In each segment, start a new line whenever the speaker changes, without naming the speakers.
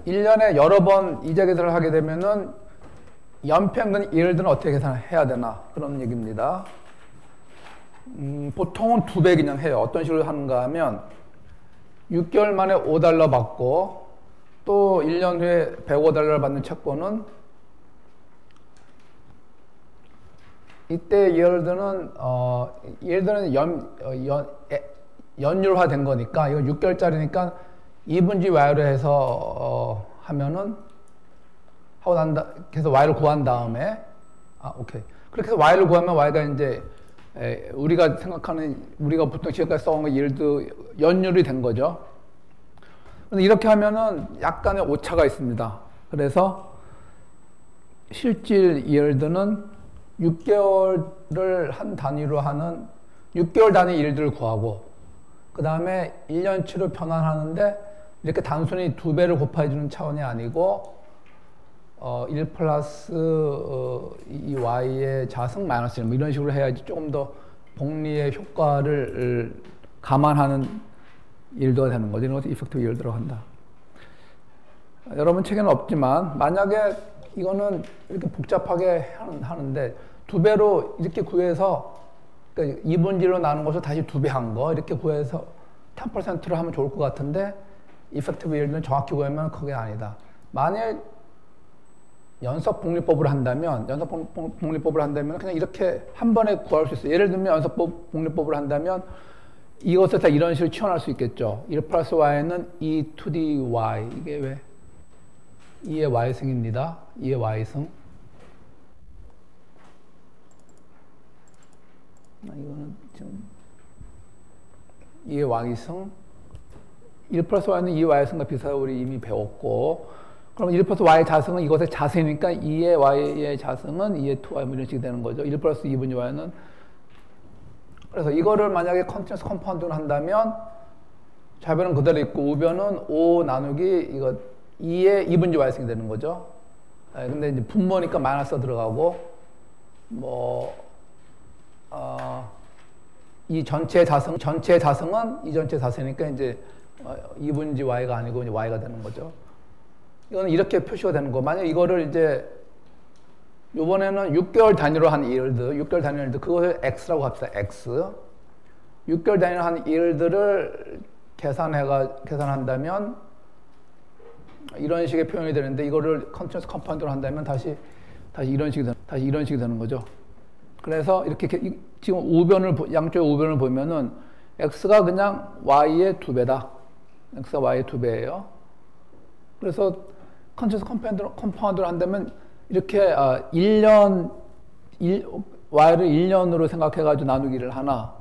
1년에 여러 번 이자 계산을 하게 되면은 연평균 yiel드는 어떻게 계산해야 되나 그런 얘기입니다. 보통은 2배 그냥 해요. 어떤 식으로 하는가 하면 6개월 만에 $5 받고 또 1년 후에 $105 받는 채권은 이때 yield는 연율화 된 거니까 이거 6개월짜리니까 2분지 y로 해서 하면은 하고 난다 계속 y를 구한 다음에 오케이 그렇게 해서 y를 구하면 y가 이제 우리가 생각하는 우리가 보통 지금까지 써온 거 yield 연율이 된 거죠. 근데 이렇게 하면은 약간의 오차가 있습니다. 그래서 실질 yield는 6개월을 한 단위로 하는 6개월 단위 yield를 구하고 그 다음에 1년치로 변환하는데 이렇게 단순히 2배를 곱해주는 차원이 아니고 1 플러스 이 y의 자승 마이너스 1 뭐 이런 식으로 해야지 조금 더 복리의 효과를 감안하는 yield가 되는 거죠. 이런 것도 이펙티브 yield라고 한다. 여러분 책에는 없지만 만약에 이거는 이렇게 복잡하게 하는데 2배로 이렇게 구해서 그러니까 2분지로 나눈 것을 다시 2배 한 거 이렇게 구해서 10%로 하면 좋을 것 같은데 이펙티브 yield는 정확히 구하면 그게 아니다. 만일 연속 복리법을 한다면 그냥 이렇게 한 번에 구할 수 있어요. 예를 들면 연속 복리법을 한다면 이것을 다 이런 식으로 치환할 수 있겠죠. 1 플러스 y는 2 to the y 이게 왜 2의 y승입니다. 2의 y승 이거는 지금 2의 y승 1 플러스 y는 2의 y승과 비슷하다고 우리 이미 배웠고 그럼 1 플러스 y의 자승은 이것의 자승이니까 2의 y의 자승은 2의 2y 뭐 이런 식이 되는 거죠. 1 플러스 2분의 y는 그래서 이거를 만약에 컨티뉴어스 컴파운드를 한다면 좌변은 그대로 있고 우변은 5 나누기 이거 2의 2분의 y승이 되는 거죠. 근데 이제 분모니까 마이너스가 들어가고 이 전체 자승은 이 전체 자승이니까 이제 2분의 y가 아니고 이제 y가 되는 거죠. 이거는 이렇게 표시가 되는 거. 만약 이거를 이제 요번에는 6개월 단위로 한 yield, 6개월 단위 yield 그것을 x라고 합시다. x. 6개월 단위로 한 yield를 계산한다면 이런 식의 표현이 되는데 이거를 컨티뉴어스 컴파운드로 한다면 다시 이런 식이 되는 거죠. 그래서 이렇게 지금 양쪽의 우변을 보면은 x가 그냥 y의 2배다. x가 y의 2배예요. 그래서 컨티뉴어스 컴파운드를 한다면 이렇게 y를 1년으로 생각해가지고 나누기를 하나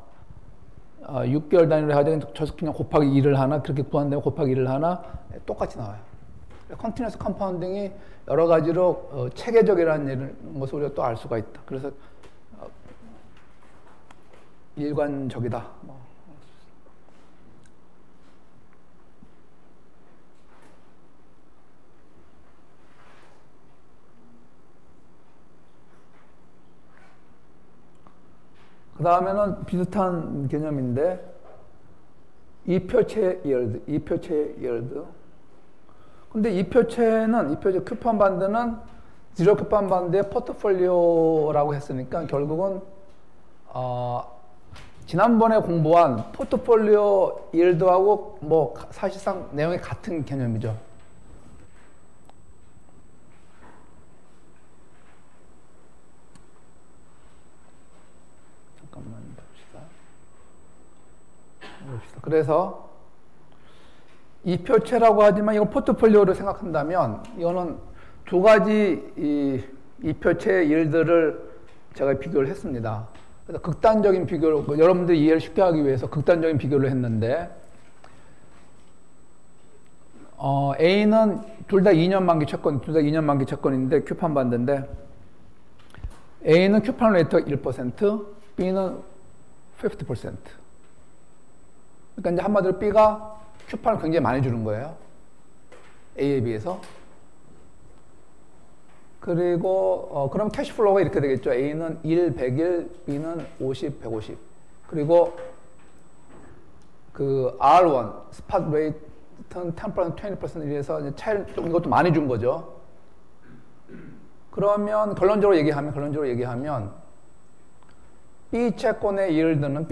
6개월 단위로 해가지고 저속 그냥 곱하기 2를 하나 그렇게 구한다면 곱하기 2를 하나 똑같이 나와요. 컨티뉴어스 컴파운딩이 여러 가지로 체계적이라는 것을 우리가 또 알 수가 있다. 그래서 일관적이다. 그 다음에는 비슷한 개념인데 이표체 yield. 근데 이표체 쿠폰 반드는 지로 쿠폰 반드의 포트폴리오라고 했으니까 결국은 지난번에 공부한 포트폴리오 yield하고 뭐 사실상 내용이 같은 개념이죠. 잠깐만 봅시다. 그래서 이 표체라고 하지만 이거 포트폴리오를 생각한다면 이거는 두 가지 이 표체의 yield를 제가 비교를 했습니다. 그래서 극단적인 비교를 여러분들이 이해를 쉽게 하기 위해서 극단적인 비교를 했는데 A는 둘 다 2년 만기 채권인데 큐판 반드인데 A는 큐판 레이트가 1%, B는 50%. 그러니까 이제 한마디로 B가 큐판을 굉장히 많이 주는 거예요. A에 비해서. 그리고 그럼 캐시플로우가 이렇게 되겠죠. A는 1, 100일, B는 50, 150. 그리고 그 R1 스팟 레이트 10%, 20% 이래서 이제 차이를 좀 이것도 많이 준 거죠. 그러면 결론적으로 얘기하면 B 채권의 yield는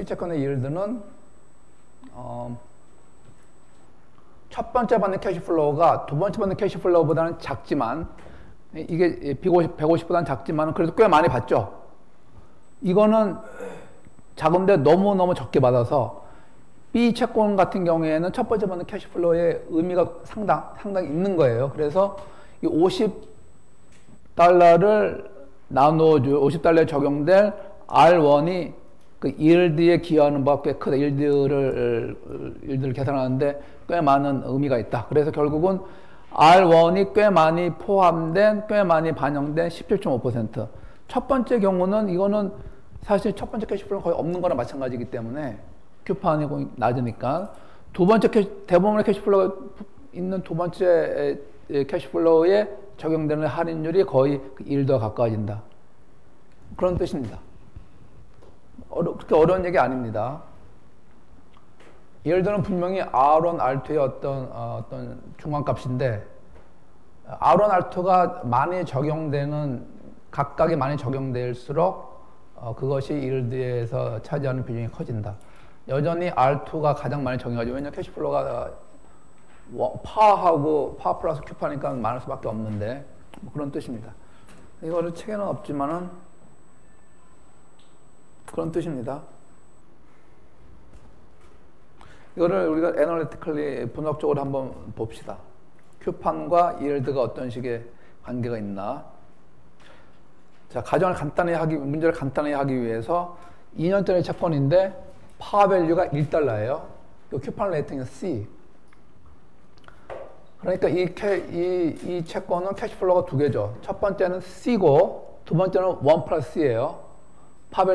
첫 번째 받는 캐시플로우가 두 번째 받는 캐시플로우보다는 작지만, 이게 150보다는 작지만 그래도 꽤 많이 받죠. 이거는 작은데 너무너무 적게 받아서 B 채권 같은 경우에는 첫 번째 받는 캐시플로우의 의미가 상당히 있는 거예요. 그래서 이 50달러를 나눠줄, 50달러에 적용될 R1이 그 yield에 기여하는 바가 꽤 크다. yield를 계산하는데 꽤 많은 의미가 있다. 그래서 결국은 R1이 꽤 많이 포함된, 꽤 많이 반영된 17.5%. 첫 번째 경우는 이거는 사실 첫 번째 캐시플로우는 거의 없는 거랑 마찬가지이기 때문에 큐판이 낮으니까 두 번째 대부분의 캐시플로우가 있는 두 번째 캐시플로우에 적용되는 할인율이 거의 yield와 가까워진다. 그런 뜻입니다. 그렇게 어려운 얘기 아닙니다. yield는 분명히 R1, R2의 어떤 중간값인데 R1, R2가 많이 적용되는, 각각이 많이 적용될수록 그것이 yield에서 차지하는 비중이 커진다. 여전히 R2가 가장 많이 적용하죠. 왜냐하면 캐시플로우가 파 플러스 큐파니까 많을 수밖에 없는데, 뭐 그런 뜻입니다. 이거를 책에는 없지만은 그런 뜻입니다. 이거를 우리가 애널리티컬리 분석적으로 한번 봅시다. 큐판과 yield가 어떤 식의 관계가 있나. 자, 문제를 간단히 하기 위해서 2년짜리 채권인데 파 밸류가 1달러예요. 큐판 레이팅은 C. 그러니까 이 채권은 캐시플로우가 두 개죠. 첫 번째는 C고 두 번째는 1 플러스 C예요. 파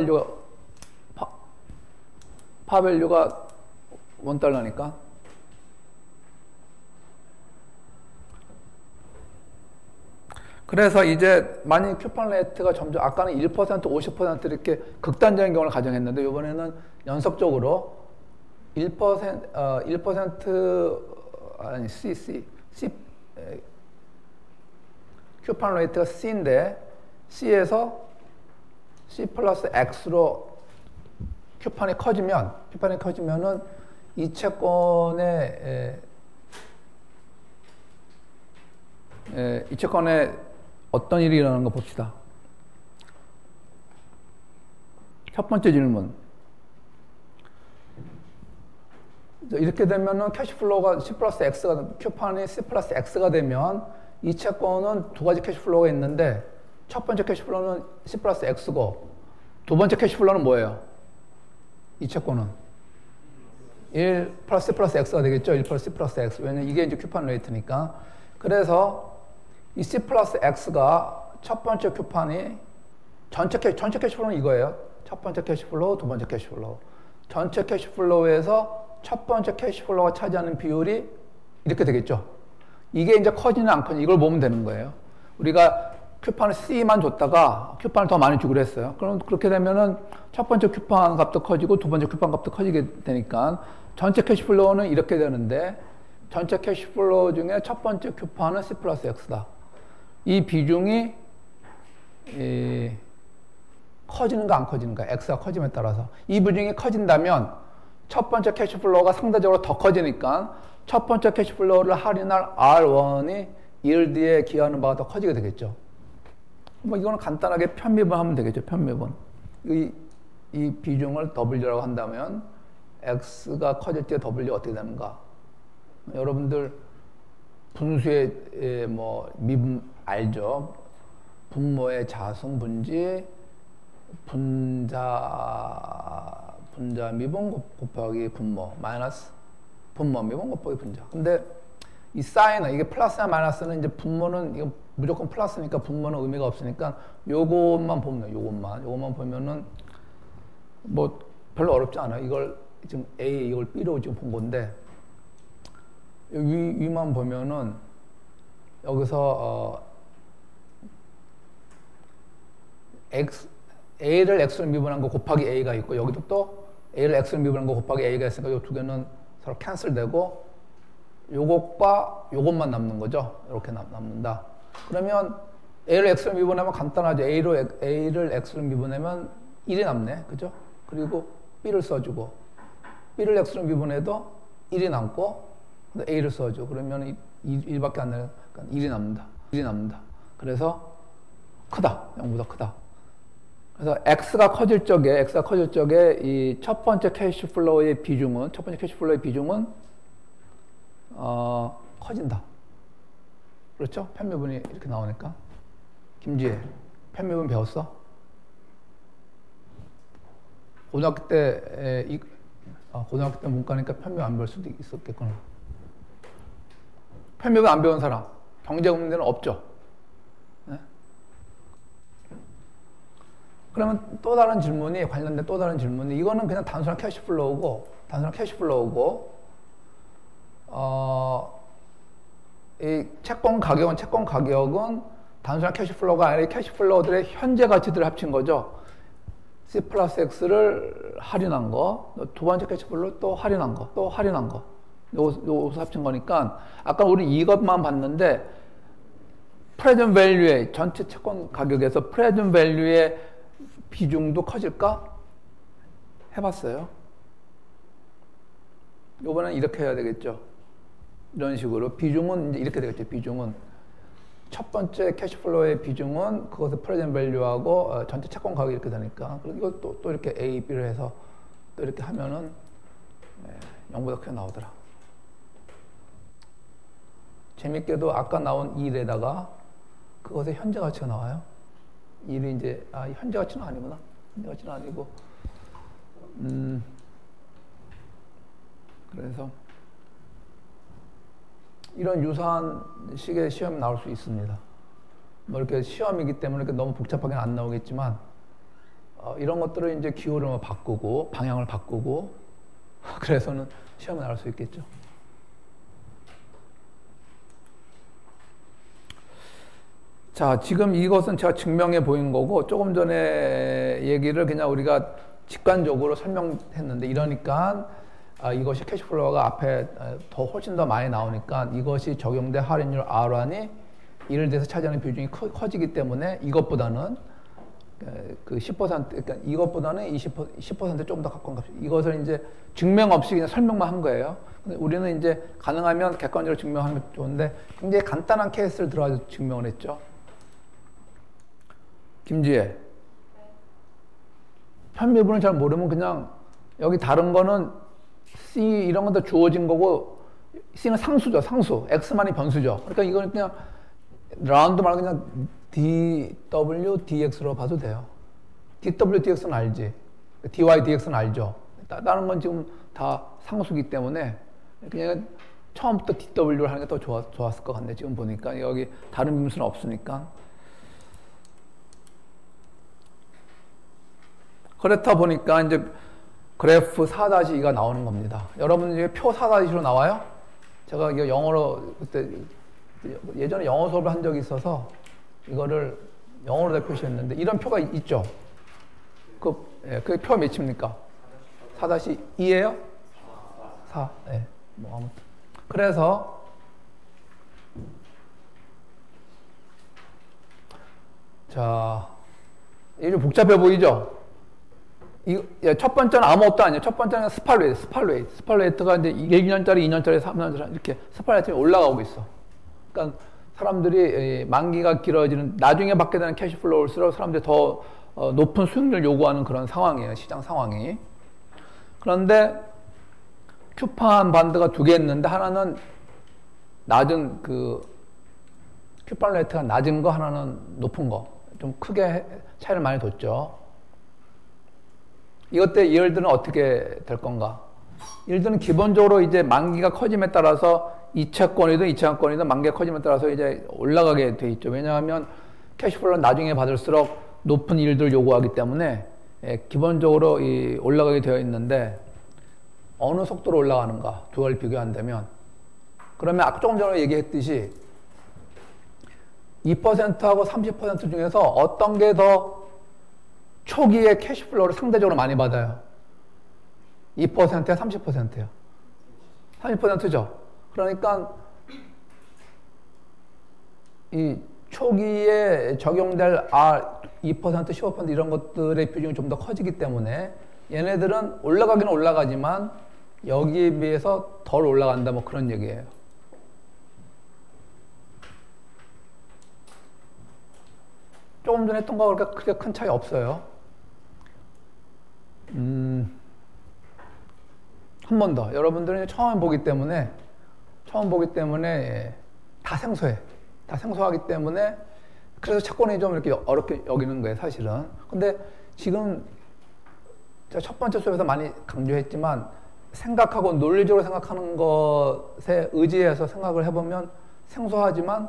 밸류가 1달러니까. 그래서 이제 만약 큐판 레이트가 점점, 아까는 1%, 50% 이렇게 극단적인 경우를 가정했는데 이번에는 연속적으로 1%, 아니 C 큐판 레이트가 C인데 C에서 C 플러스 X로 큐판이 커지면은 이 채권에 어떤 일이 일어나는 거 봅시다. 첫 번째 질문. 이렇게 되면은 캐시플로우가 C 플러스 X가, 큐판이 C 플러스 X가 되면 이 채권은 두 가지 캐시플로우가 있는데 첫 번째 캐시플로우는 C 플러스 X고 두 번째 캐시플로우는 뭐예요? 이 채권은 1 플러스 C 플러스 X가 되겠죠? 1 플러스 C 플러스 X. 왜냐면 이게 이제 큐판 레이트니까. 그래서 이 C 플러스 X가 첫 번째 큐판이 전체 캐시플로우는 이거예요. 첫 번째 캐시플로우, 두 번째 캐시플로우. 전체 캐시플로우에서 첫 번째 캐시플로우가 차지하는 비율이 이렇게 되겠죠. 이게 이제 커지는 안 커지는 이걸 보면 되는 거예요. 우리가 큐판을 C만 줬다가 큐판을 더 많이 주기로 했어요. 그럼 그렇게 되면은 첫 번째 큐판 값도 커지고 두 번째 큐판 값도 커지게 되니까 전체 캐시플로우는 이렇게 되는데 전체 캐시플로우 중에 첫 번째 큐판은 C 플러스 X다. 이 비중이 커지는가 안 커지는가, X가 커짐에 따라서 이 비중이 커진다면 첫 번째 캐시플로우가 상대적으로 더 커지니까 첫 번째 캐시플로우를 할인할 R1이 yield에 기여하는 바가 더 커지게 되겠죠. 뭐 이거는 간단하게 편미분하면 되겠죠. 편미분. 이 비중을 W라고 한다면 X가 커질 때 W 어떻게 되는가? 여러분들 분수의 미분 알죠? 분모의 자승분지 분자 미분 곱하기 분모 마이너스 분모 미분 곱하기 분자. 근데 이 사인은 이게 플러스나 마이너스는 이제 분모는 이거 무조건 플러스니까 분모는 의미가 없으니까 요것만 보면 요것만 보면은 뭐 별로 어렵지 않아요. 이걸 지금 A 이걸 B로 지금 본 건데 위만 보면은 여기서 A를 X로 미분한 거 곱하기 A가 있고 여기도 또 A를 X로 미분한 거 곱하기 A가 있으니까 이 두 개는 서로 캔슬되고 요것과 요것만 남는 거죠. 이렇게 남는다. 그러면 A를 X로 미분하면 간단하죠. A를 X로 미분하면 1이 남네. 그죠? 그리고 B를 써주고, B를 X로 미분해도 1이 남고, A를 써줘. 그러면 1밖에 안 나요. 그러니까 1이 남는다. 1이 남는다. 그래서 크다. 0보다 크다. 그래서 X가 커질 적에 이 첫 번째 캐시플로우의 비중은, 커진다. 그렇죠? 편미분이 이렇게 나오니까. 김지혜, 편미분 배웠어? 고등학교 때 문과니까 편미분 안 배울 수도 있었겠구나. 편미분 안 배운 사람, 경제국문제는 없죠? 네? 그러면 또 다른 질문이, 관련된 또 다른 질문이, 이거는 그냥 단순한 캐시플로우고, 이 채권 가격은 단순한 캐시플로우가 아니라 캐시플로우들의 현재 가치들을 합친 거죠. C 플러스 X를 할인한 거, 두 번째 캐시플로우 또 할인한 거, 요것을 합친 거니까, 아까 우리 이것만 봤는데, 프레젠트 밸류의, 전체 채권 가격에서 프레젠트 밸류의 비중도 커질까? 해봤어요. 요번엔 이렇게 해야 되겠죠. 이런 식으로. 비중은 이제 이렇게 되겠죠. 비중은. 첫 번째 캐시플로우의 비중은 그것의 프레젠트 밸류하고 전체 채권 가격이 이렇게 되니까. 그리고 이걸 또 이렇게 A, B를 해서 또 이렇게 하면은 0보다 크게 나오더라. 재밌게도 아까 나온 1에다가 그것의 현재 가치가 나와요. 1이 이제, 현재 가치는 아니구나. 현재 가치는 아니고. 그래서 이런 유사한 식의 시험이 나올 수 있습니다. 뭐 이렇게 시험이기 때문에 이렇게 너무 복잡하게 안 나오겠지만, 이런 것들을 이제 기호를 바꾸고, 방향을 바꾸고, 그래서는 시험이 나올 수 있겠죠. 자, 지금 이것은 제가 증명해 보인 거고, 조금 전에 얘기를 그냥 우리가 직관적으로 설명했는데, 이러니까 이것이 캐시플로우가 앞에 더 훨씬 더 많이 나오니까 이것이 적용된 할인율 R1이 1을 대해서 차지하는 비중이 커지기 때문에 이것보다는 그 10%, 그러니까 이것보다는 10% 조금 더 가까운 값이, 이것을 이제 증명 없이 그냥 설명만 한 거예요. 근데 우리는 이제 가능하면 객관적으로 증명하는 게 좋은데 굉장히 간단한 케이스를 들어가서 증명을 했죠. 김지혜. 편미분을 잘 모르면 그냥 여기 다른 거는 C 이런 건 다 주어진 거고, C는 상수죠, 상수. X만이 변수죠. 그러니까 이거는 그냥 라운드 말고 그냥 dw, dx로 봐도 돼요. dw, dx는 알지. dy, dx는 알죠. 다른 건 지금 다 상수기 때문에 그냥 처음부터 dw를 하는 게 더 좋았을 것 같네. 지금 보니까 여기 다른 변수는 없으니까. 그렇다 보니까 이제 그래프 4-2가 나오는 겁니다. 여러분 이게 표 4-2로 나와요? 제가 이거 영어로 그때 예전에 영어 수업을 한 적이 있어서 이거를 영어로 다 표시했는데 이런 표가 있죠? 그 표 몇입니까? 4-2예요? 4. 네. 뭐 아무튼. 그래서 자, 이게 좀 복잡해 보이죠? 첫 번째는 아무것도 아니에요. 첫 번째는 스팔레이트가 이제 1년짜리, 2년짜리, 3년짜리 이렇게 스팔레이트가 올라가고 있어. 그러니까 사람들이 만기가 길어지는, 나중에 받게 되는 캐시플로우일수록 사람들이 더 높은 수익률을 요구하는 그런 상황이에요. 시장 상황이. 그런데 큐판 반드가 두 개 있는데 하나는 낮은 큐판 레이트가 낮은 거, 하나는 높은 거. 좀 크게 차이를 많이 뒀죠. 이것 때 예를 들면 어떻게 될 건가? 예를 들면 기본적으로 이제 만기가 커짐에 따라서 이채권이든 이채권이든 만기가 커짐에 따라서 이제 올라가게 돼 있죠. 왜냐하면 캐시플로우는 나중에 받을수록 높은 일들을 요구하기 때문에 기본적으로 올라가게 되어 있는데 어느 속도로 올라가는가 두 가지를 비교한다면, 그러면 아까 조금 전에 얘기했듯이 2%하고 30% 중에서 어떤 게 더 초기에 캐시플로우를 상대적으로 많이 받아요? 2%야, 30%야? 30%죠. 그러니까 이 초기에 적용될 2%, 15% 이런 것들의 비중이 좀 더 커지기 때문에 얘네들은 올라가기는 올라가지만 여기에 비해서 덜 올라간다 뭐 그런 얘기예요. 조금 전에 했던 거와 그렇게 큰 차이 없어요. 한 번 더. 여러분들은 처음 보기 때문에 다 생소해. 다 생소하기 때문에 그래서 채권이 좀 이렇게 어렵게 여기는 거예요, 사실은. 근데 지금 제가 첫 번째 수업에서 많이 강조했지만 생각하고 논리적으로 생각하는 것에 의지해서 생각을 해보면 생소하지만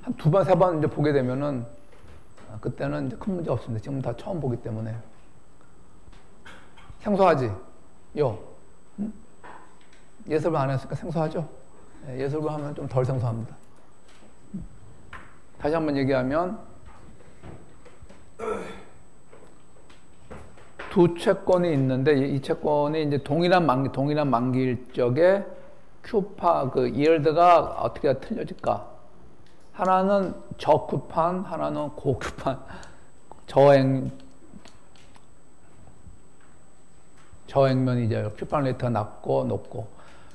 한 두 번, 세 번 이제 보게 되면은 그때는 이제 큰 문제 없습니다. 지금 다 처음 보기 때문에. 생소하지? 응? 예술을 안 했으니까 생소하죠? 예술을 하면 좀 덜 생소합니다. 다시 한번 얘기하면 두 채권이 있는데 이 채권이 이제 동일한 만기일 적에 큐파 그 yiel드가 어떻게 틀려질까? 하나는 저쿠판, 하나는 고쿠판, 저액면이죠. 큐판 레이트가 높고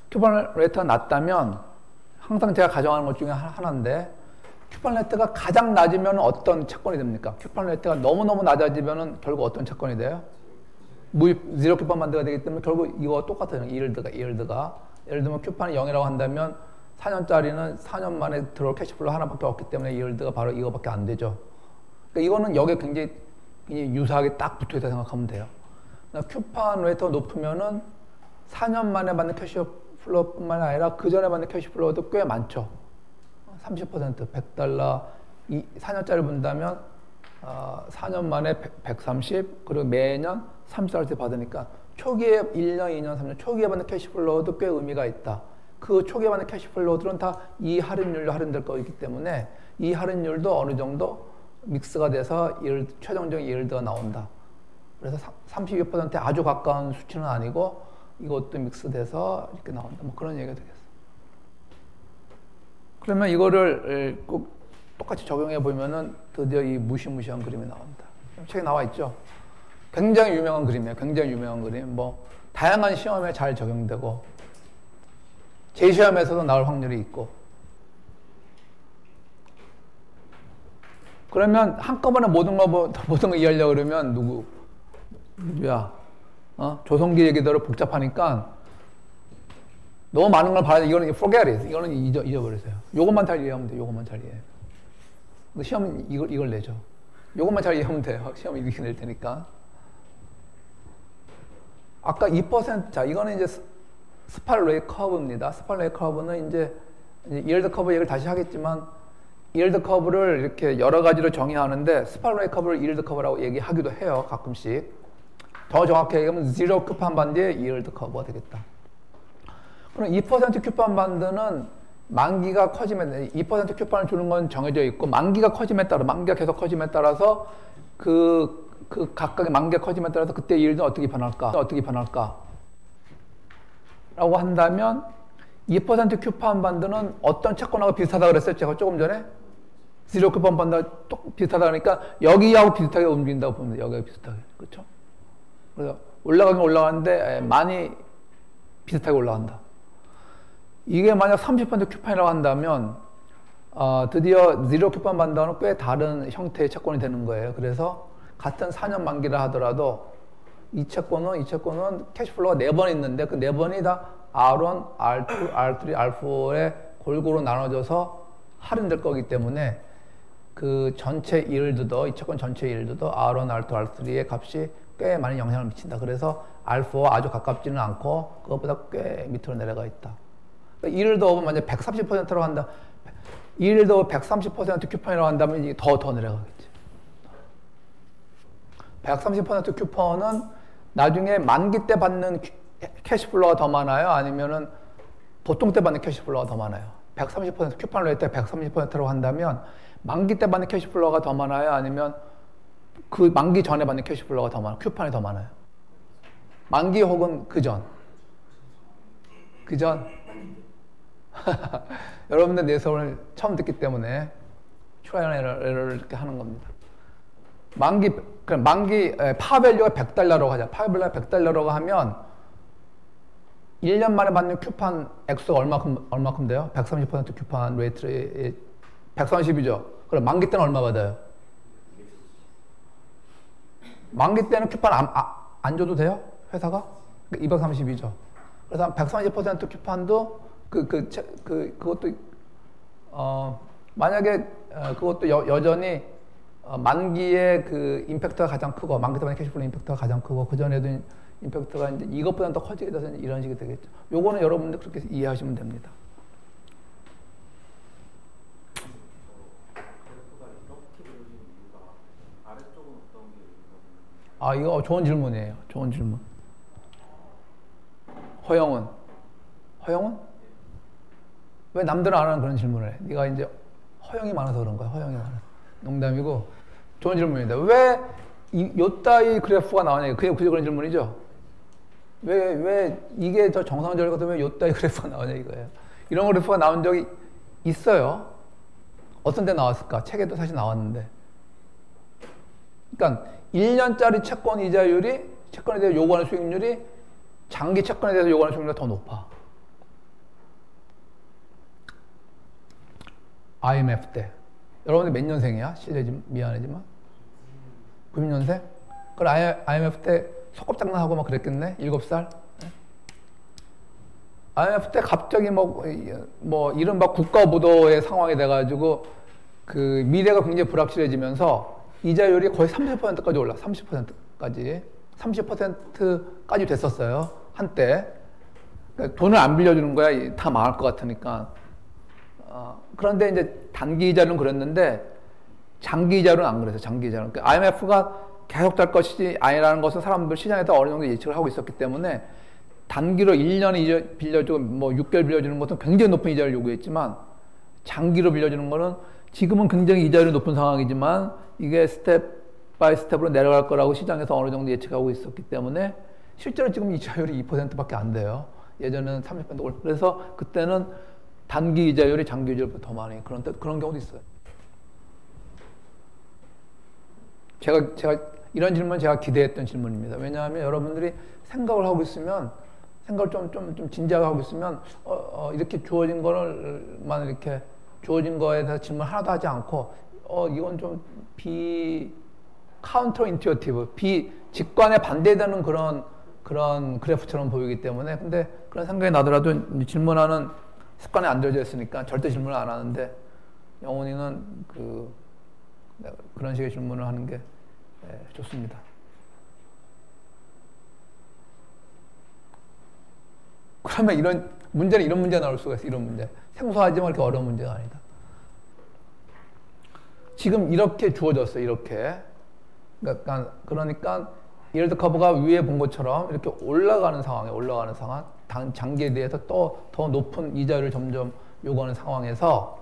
큐판 레이트가 낮다면 항상 제가 가정하는 것 중에 하나인데 큐판 레이트가 가장 낮으면 어떤 채권이 됩니까? 큐판 레이트가 너무너무 낮아지면 결국 어떤 채권이 돼요? 무입 제로 큐판 반대가 되기 때문에 결국 이거 똑같아요. yiel드가 예를 들면 큐판이 0이라고 한다면 4년짜리는 4년 만에 들어올 캐시플로 하나밖에 없기 때문에 yiel드가 바로 이거밖에 안 되죠. 그러니까 이거는 여기에 굉장히 유사하게 딱 붙어있다 생각하면 돼요. 큐판 레이트가 높으면은 4년 만에 받는 캐시플로뿐만 아니라 그 전에 받는 캐시플로도 꽤 많죠. 30%, $100, 4년짜리 본다면 4년 만에 130, 그리고 매년 30달러씩 받으니까 초기에 1년, 2년, 3년 초기에 받는 캐시플로도 꽤 의미가 있다. 그 초기에 받는 캐시플로들은 다 이 할인율로 할인될 거이기 때문에 이 할인율도 어느 정도 믹스가 돼서 최종적인 yiel드가 나온다. 그래서 32%에 아주 가까운 수치는 아니고 이것도 믹스돼서 이렇게 나온다. 뭐 그런 얘기가 되겠어. 그러면 이거를 꼭 똑같이 적용해 보면은 드디어 이 무시무시한 그림이 나온다. 책에 나와 있죠. 굉장히 유명한 그림이에요. 굉장히 유명한 그림. 뭐 다양한 시험에 잘 적용되고 재시험에서도 나올 확률이 있고. 그러면 한꺼번에 모든 거 이해하려고 그러면 누구야? 조성기 얘기대로 복잡하니까 너무 많은 걸 봐야 돼. 이거는 forget it. 이거는 잊어버리세요. 요것만 잘 이해하면 돼. 요것만 잘 이해해. 시험 이걸 내죠. 요것만 잘 이해하면 돼요. 시험 이렇게 낼 테니까. 아까 2%, 자, 이거는 이제 스팔레이 커브입니다. 스팔레이 커브는 이제 yield 커브 얘기를 다시 하겠지만 yield 커브를 이렇게 여러 가지로 정의하는데 스팔레이 커브를 yield 커브라고 얘기하기도 해요. 가끔씩. 더 정확히 얘기하면 zero 큐판 반드의 yield 커브가 되겠다. 그럼 2% 큐판 반드는 만기가 커지면 2% 큐판을 주는 건 정해져 있고 만기가 계속 커짐에 따라서 그 각각의 만기가 커짐에 따라서 그때 yield는 어떻게 변할까? 라고 한다면 2% 큐판 반드는 어떤 채권하고 비슷하다고 그랬어요? 제가 조금 전에 zero 큐판 반드가 비슷하다 그러니까 여기하고 비슷하게 움직인다고 보면 돼요. 여기하고 비슷하게. 그렇죠? 그래서 올라가긴 올라가는데 많이 비슷하게 올라간다. 이게 만약 30% 큐판이라고 한다면 드디어 제로 큐판 반드와는 꽤 다른 형태의 채권이 되는 거예요. 그래서 같은 4년 만기라 하더라도 이 채권은 캐시플로가 4번 있는데 그 4번이 다 R1, R2, R3, R4에 골고루 나눠져서 할인될 거기 때문에 그 전체 yield도 이 채권 전체 yield도 R1, R2, R3의 값이 꽤 많은 영향을 미친다. 그래서 R4와 아주 가깝지는 않고 그것보다 꽤 밑으로 내려가 있다. 그러니까 yield도 만약 130%라고 한다. yield도 130% 큐폰이라고 한다면 이게 더 내려가겠지. 130% 큐폰은 나중에 만기 때 받는 캐시플로가 더 많아요? 아니면은 보통 때 받는 캐시플로가 더 많아요? 130% 큐폰을 낼 때 130%라고 한다면 만기 때 받는 캐시플로가 더 많아요? 아니면 그 만기 전에 받는 캐시플로가 더 많아요? 큐폰이 더 많아요? 만기 혹은 그 전? 그전 여러분들 내 수업을 처음 듣기 때문에 트라이얼 에러를 이렇게 하는 겁니다. 파밸류가 $100라고 하자. 파밸류가 $100라고 하면 1년 만에 받는 큐판 액수가 얼마큼 돼요? 130% 큐판 레이트 130이죠. 그럼 만기 때는 얼마 받아요? 만기 때는 큐판 안 줘도 돼요? 회사가? 230이죠. 그래서 한 130% 큐판도 그것도 만약에 그것도 여전히 만기에 그 임팩트가 가장 크고 만기 때문에 캐시플로 임팩트가 가장 크고 그 전에도 임팩트가 이제 이것보다는 더 커지게 돼서 이런 식이 되겠죠. 요거는 여러분들 그렇게 이해하시면 됩니다. 아, 이거 좋은 질문이에요. 좋은 질문. 허영은? 왜 남들은 안 하는 그런 질문을 해? 네가 이제 허영이 많아서 그런 거야. 허영이 많아서. 농담이고 좋은 질문입니다. 왜 요따위 그래프가 나오냐? 그게 그런 질문이죠. 왜 이게 더 정상적일 것 같으면 요따위 그래프가 나오냐 이거예요. 이런 그래프가 나온 적이 있어요. 어떤 데 나왔을까? 책에도 사실 나왔는데. 그러니까 1년짜리 채권 이자율이 채권에 대해서 요구하는 수익률이 장기 채권에 대해서 요구하는 수익률이 더 높아. IMF 때. 여러분들 몇 년생이야? 실례지 미안하지만 90년생? 그럼 IMF 때 소꿉장난하고 막 그랬겠네? 7살? IMF 때 갑자기 뭐 이른바 국가부도의 상황이 돼가지고 그 미래가 굉장히 불확실해지면서 이자율이 거의 30%까지 올라. 30%까지 됐었어요. 한때. 그러니까 돈을 안 빌려주는 거야. 다 망할 것 같으니까. 그런데 이제 단기 이자율은 그랬는데 장기 이자율은 안 그랬어요. 장기 이자율은. 그러니까 IMF가 계속 될 것이지 아니라는 것은 사람들 시장에서 어느 정도 예측을 하고 있었기 때문에 단기로 1년에 이자 빌려주고 뭐 6개월 빌려주는 것은 굉장히 높은 이자를 요구했지만 장기로 빌려주는 거는 지금은 굉장히 이자율이 높은 상황이지만 이게 스텝 바이 스텝으로 내려갈 거라고 시장에서 어느 정도 예측하고 있었기 때문에 실제로 지금 이자율이 2%밖에 안 돼요. 예전에는 30% 올. 그래서 그때는 단기 이자율이 장기 이자율보다 더 많이 그런 경우도 있어요. 제가 이런 질문 제가 기대했던 질문입니다. 왜냐하면 여러분들이 생각을 하고 있으면 생각을 좀 진지하게 하고 있으면 이렇게 주어진 거를만 이렇게 주어진 거에 대해서 질문 하나도 하지 않고 이건 좀 카운터 인투어티브 직관에 반대되는 그런 그래프처럼 보이기 때문에 근데 그런 생각이 나더라도 질문하는 습관에 안 들어져 있으니까 절대 질문을 안 하는데 영훈이는 그런 식의 질문을 하는 게 좋습니다. 그러면 이런 문제가 나올 수가 있어요. 이런 문제. 생소하지만 그렇게 어려운 문제가 아니다. 지금 이렇게 주어졌어요. 이렇게. 그러니까 yield 커브가 위에 본 것처럼 이렇게 올라가는 상황, 장기에 대해서 또 더 높은 이자율을 점점 요구하는 상황에서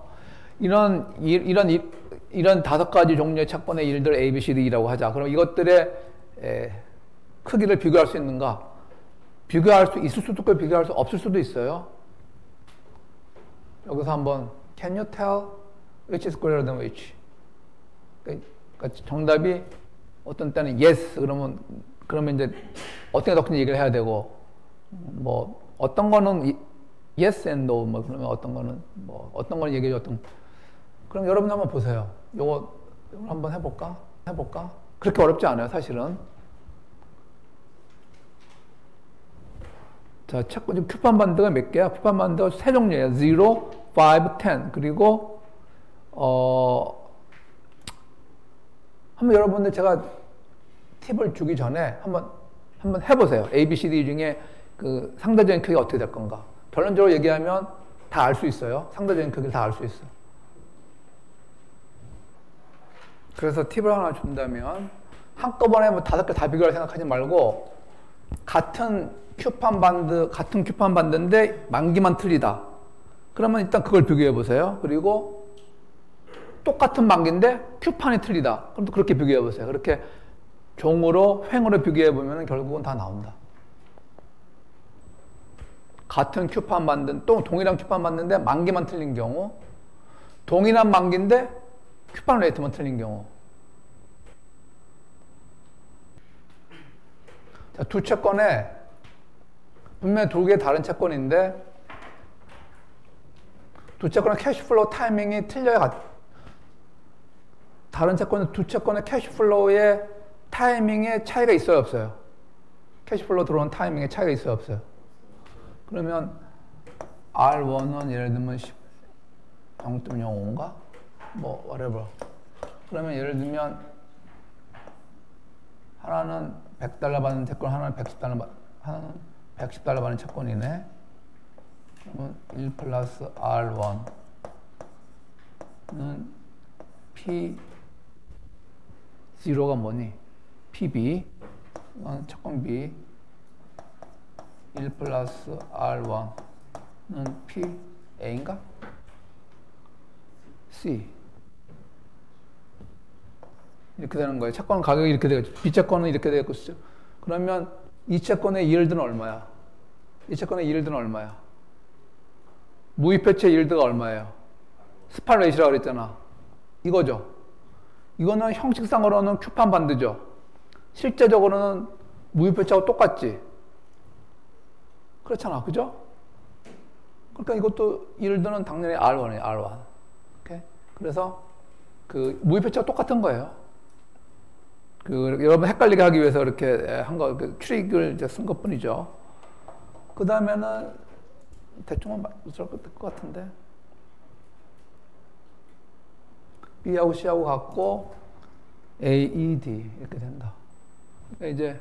이런 5가지 종류의 채권의 일들 A, B, C, D라고 하자. 그럼 이것들의 크기를 비교할 수 있는가? 비교할 수 있을 수도 있고 비교할 수 없을 수도 있어요. 여기서 한번 Can you tell which is greater than which? 그러니까 정답이 어떤 때는 yes 그러면 이제 어떻게 더 큰지 얘기를 해야 되고 뭐 어떤 거는 yes and no 뭐 그러면 어떤 거는 얘기해 줘 그럼 여러분 한번 보세요. 요거 한번 해볼까? 그렇게 어렵지 않아요, 사실은. 자, 지금 큐판 반드가 몇 개야? 큐판 반드가 세 종류예요. 0, 5, 10. 그리고 한번 여러분들 제가 팁을 주기 전에 한번 해보세요. A, B, C, D 중에 그 상대적인 크기가 어떻게 될 건가? 결론적으로 얘기하면 다 알 수 있어요. 상대적인 크기를 다 알 수 있어. 그래서 팁을 하나 준다면 한꺼번에 뭐 5개 다 비교할 생각하지 말고 같은 큐판 반드인데 만기만 틀리다. 그러면 일단 그걸 비교해 보세요. 그리고 똑같은 만기인데 큐판이 틀리다. 그럼 또 그렇게 비교해 보세요. 그렇게 횡으로 비교해 보면 결국은 다 나온다. 같은 큐판 또 동일한 큐판 받는데 만기만 틀린 경우, 동일한 만기인데 큐판 레이트만 틀린 경우. 자, 두 채권에 분명히 두 개 다른 채권인데 두 채권의 캐시플로우 타이밍이 틀려야 다른 채권은 두 채권의 캐시플로우의 타이밍에 차이가 있어요, 없어요? 캐시플로우 들어오는 타이밍에 차이가 있어요, 없어요? 그러면 R1은 예를 들면 0.05인가? 뭐 whatever. 그러면 예를 들면 하나는 $100 받는 채권, 하나는 하나는 110달러 받는 채권이네. 그러면 1 플러스 R1는 P0가 뭐니? PB. 이건 채권 B. 1 플러스 R1는 PA인가? C. 이렇게 되는 거예요. 채권 가격이 이렇게 되겠죠. B채권은 이렇게 되겠죠. 그러면 이 채권의 yield는 얼마야? 이 채권의 yield는 얼마야? 무이표체 yield가 얼마예요? 스팟 레이트라고 그랬잖아. 이거죠. 이거는 형식상으로는 큐판 반드죠. 실제적으로는 무이표체하고 똑같지. 그렇잖아. 그죠? 그러니까 이것도 yield는 당연히 R1이에요. R1. 오케이? 그래서 그 무이표체가 똑같은 거예요. 여러분 헷갈리게 하기 위해서 이렇게 한 거, 트릭을 이제 쓴 것 뿐이죠. 그 다음에는 대충은 맞을 것 같은데. B하고 C하고 같고, A, E, D. 이렇게 된다. 그러니까 이제,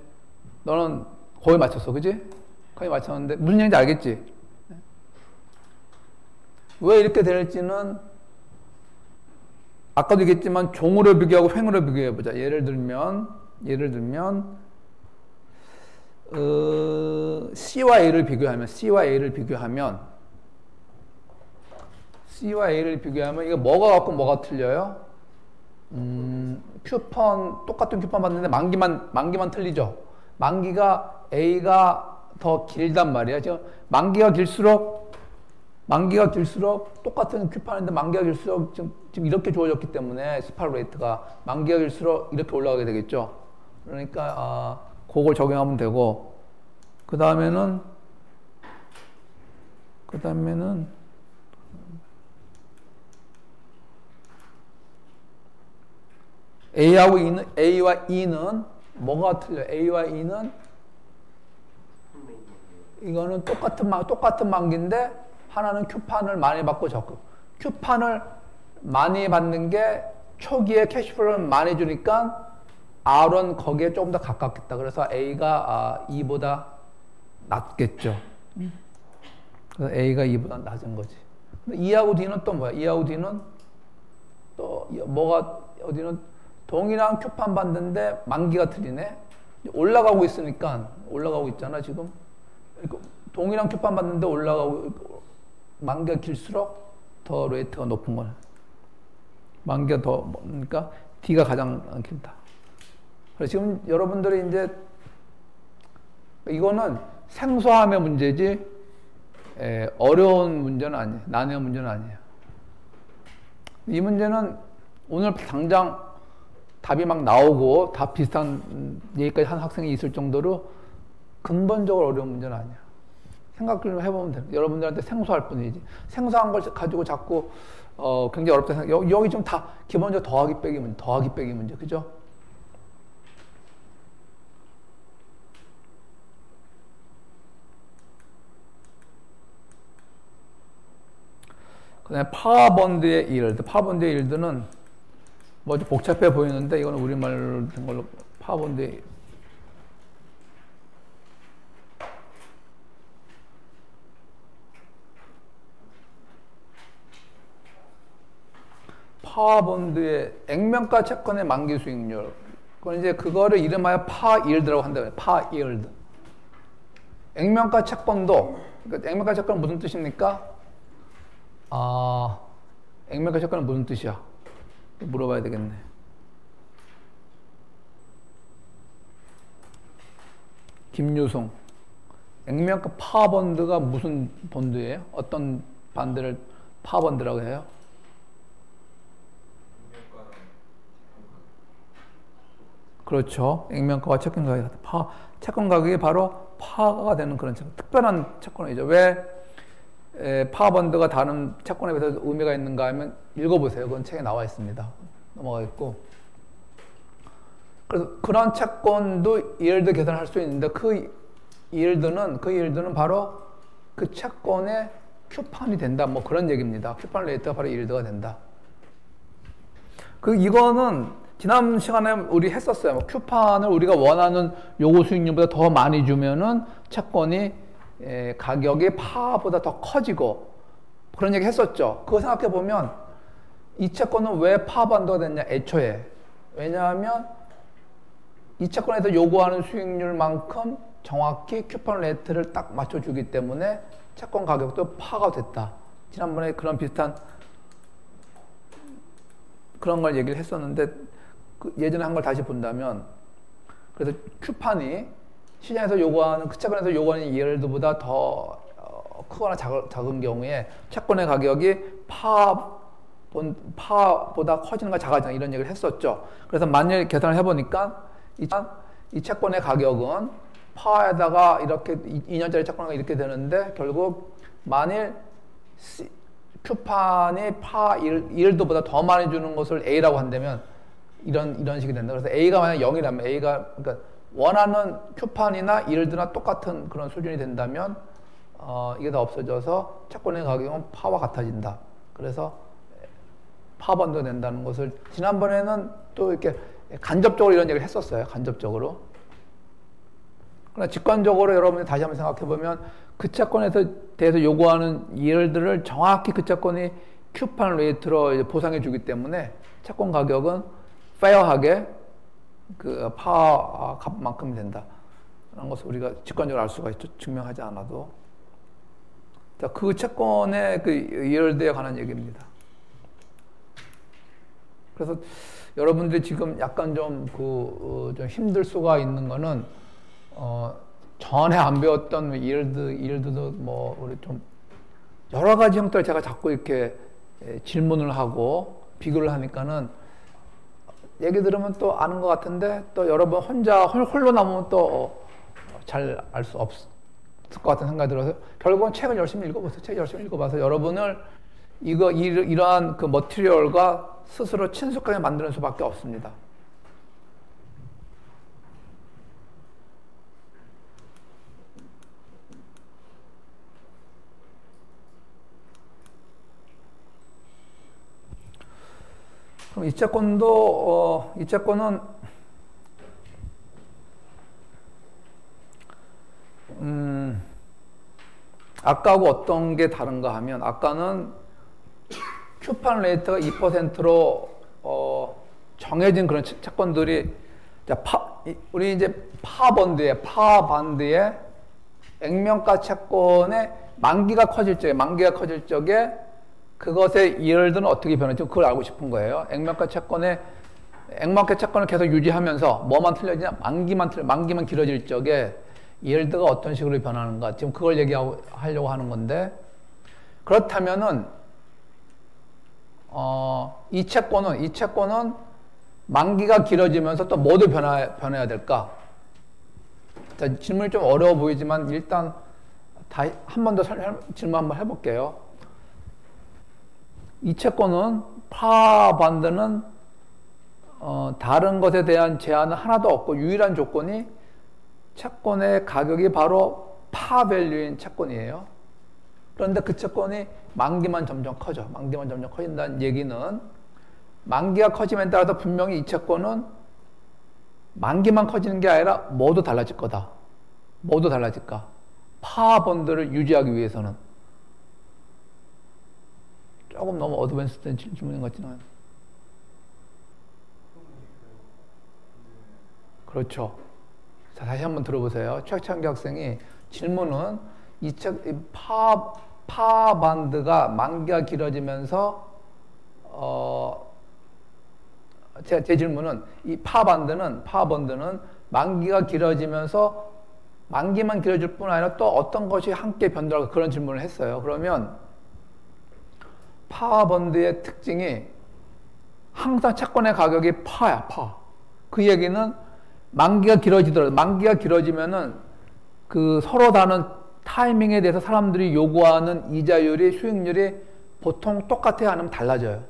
너는 거의 맞췄어. 그지? 거의 맞췄는데, 무슨 얘기인지 알겠지? 왜 이렇게 될지는, 아까도 얘기했지만 종으로 비교하고 횡으로 비교해보자. 예를 들면 C와 A를 비교하면 이거 뭐가 같고 뭐가 틀려요? 똑같은 큐폰 받는데 만기만 틀리죠. 만기가 A가 더 길단 말이야. 지금 만기가 길수록 똑같은 큐판인데 만기가 길수록 지금 이렇게 주어졌기 때문에 스팟 레이트가 만기가 길수록 이렇게 올라가게 되겠죠. 그러니까 그걸 적용하면 되고, 그 다음에는 A와 E는 뭐가 틀려요? A와 E는 이거는 똑같은 만기인데 하나는 큐판을 많이 받고 적고, 큐판을 많이 받는 게 초기에 캐시플로우를 많이 주니까 R은 거기에 조금 더 가깝겠다. 그래서 A가 E보다 낮겠죠. 그래서 A가 E보다 낮은 거지. 근데 E하고 D는 또 뭐야? E하고 D는 또 어디는 동일한 큐판 받는데 만기가 틀리네. 올라가고 있잖아 지금. 동일한 큐판 받는데 만기가 길수록 더 레이트가 높은 거네. 만기가 그러니까 D가 가장 길다. 그래서 지금 여러분들이 이제 이거는 생소함의 문제지 어려운 문제는 아니에요. 난해한 문제는 아니에요. 이 문제는 오늘 당장 답이 막 나오고 다 비슷한 얘기까지 한 학생이 있을 정도로 근본적으로 어려운 문제는 아니야. 생각을 해보면 돼요. 여러분들한테 생소할 뿐이지. 생소한 걸 가지고 자꾸 굉장히 어렵다 생각. 여기 좀 다 기본적으로 더하기 빼기 문제, 그죠? 그다음에 파워본드의 일드는 뭐 좀 복잡해 보이는데 이거는 우리말로 된 걸로 파워본드의 액면가 채권의 만기 수익률. 그건 이제 그거를 이름하여 파이일드라고 한다고요. 파이일드. 액면가 채권도, 그러니까 액면가 채권은 무슨 뜻입니까? 액면가 채권은 무슨 뜻이야? 물어봐야 되겠네. 김유송. 액면가 파워번드가 무슨 번드예요? 어떤 반드를 파워번드라고 해요? 그렇죠. 액면가와 채권 가격이 같다. 채권 가격이 바로 파가 되는 그런 특별한 채권이죠. 왜 파워번드가 다른 채권에 비해서 의미가 있는가 하면 읽어보세요. 그건 책에 나와 있습니다. 넘어가겠고. 그래서 그런 채권도 yield 계산을 할 수 있는데 그 yield는 바로 그 채권의 쿠폰이 된다. 뭐 그런 얘기입니다. 쿠폰 레이트가 바로 yield가 된다. 이거는 지난 시간에 우리 했었어요. 쿠폰을 우리가 원하는 요구 수익률보다 더 많이 주면은 채권이 가격이 파보다 더 커지고 그런 얘기 했었죠. 그거 생각해 보면 이 채권은 왜 파반도가 됐냐? 애초에 왜냐하면 이 채권에서 요구하는 수익률만큼 정확히 쿠폰 레이트를 딱 맞춰주기 때문에 채권 가격도 파가 됐다. 지난번에 그런 비슷한 그런 걸 얘기를 했었는데 예전에 한 걸 다시 본다면 그래서 쿠폰이 시장에서 요구하는 그 채권에서 요구하는 yield보다 더 크거나 작은 경우에 채권의 가격이 파보다 커지는가 작아지는가 이런 얘기를 했었죠. 그래서 만일 계산을 해보니까 이 채권의 가격은 파에다가 이렇게 2년짜리 채권이 이렇게 되는데 결국 만일 쿠폰이 yield보다 더 많이 주는 것을 A라고 한다면 이런 식이 된다. 그래서 A가 만약 0이라면 A가 그러니까 원하는 쿠폰이나 yield나 똑같은 그런 수준이 된다면 이게 다 없어져서 채권의 가격은 파와 같아진다. 그래서 파번도 된다는 것을 지난번에는 또 이렇게 간접적으로 이런 얘기를 했었어요. 간접적으로. 그러나 직관적으로 여러분이 다시 한번 생각해 보면 그 채권에 대해서 요구하는 yield를 정확히 그 채권이 쿠폰 레이트로 보상해 주기 때문에 채권 가격은 페어하게 그 파 값만큼 된다. 라는 것을 우리가 직관적으로 알 수가 있죠. 증명하지 않아도. 자, 그 채권의 그 yield에 관한 얘기입니다. 그래서 여러분들이 지금 약간 좀 좀 힘들 수가 있는 거는 전에 안 배웠던 yield도 뭐 우리 좀 여러 가지 형태를 제가 자꾸 이렇게 질문을 하고 비교를 하니까는 얘기 들으면 또 아는 것 같은데 또 여러분 혼자 홀로 남으면 또 잘 알 수 없을 것 같은 생각이 들어서 결국은 책을 열심히 읽어보세요. 책 열심히 읽어봐서 여러분을 이러한 그 머티리얼과 스스로 친숙하게 만드는 수밖에 없습니다. 그럼 이 채권은 아까하고 어떤 게 다른가 하면 아까는 쿠폰 레이트가 2%로 정해진 그런 채권들이 우리 이제 파반드에 액면가 채권의 만기가 커질 적에 그것의 yield는 어떻게 변할지 그걸 알고 싶은 거예요. 액면가 채권을 계속 유지하면서 뭐만 틀려지냐? 만기만 길어질 적에 yield가 어떤 식으로 변하는가? 지금 그걸 얘기하려고 하는 건데 그렇다면은 이 채권은 만기가 길어지면서 또 뭐도 변해야 될까? 자, 질문이 좀 어려워 보이지만 일단 한 번 더 질문 한번 해볼게요. 이 채권은 파반드는 다른 것에 대한 제한은 하나도 없고 유일한 조건이 채권의 가격이 바로 파밸류인 채권이에요. 그런데 그 채권이 만기만 점점 커진다는 얘기는 만기가 커짐에 따라서 분명히 이 채권은 만기만 커지는 게 아니라 뭐도 달라질 거다. 뭐도 달라질까? 파번드를 유지하기 위해서는. 조금 너무 어드밴스된 질문인 것 같지만. 그렇죠. 자, 다시 한번 들어보세요. 최창기 학생이 질문은 파반드가 만기가 길어지면서 제 질문은 이 파반드는 만기가 길어지면서 만기만 길어질 뿐 아니라 또 어떤 것이 함께 변동할까 그런 질문을 했어요. 그러면 파워펀드의 특징이 항상 채권의 가격이 파야, 파. 그 얘기는 만기가 길어지더라도 만기가 길어지면은 그 서로 다른 타이밍에 대해서 사람들이 요구하는 이자율이 수익률이 보통 똑같아야 하면 달라져요.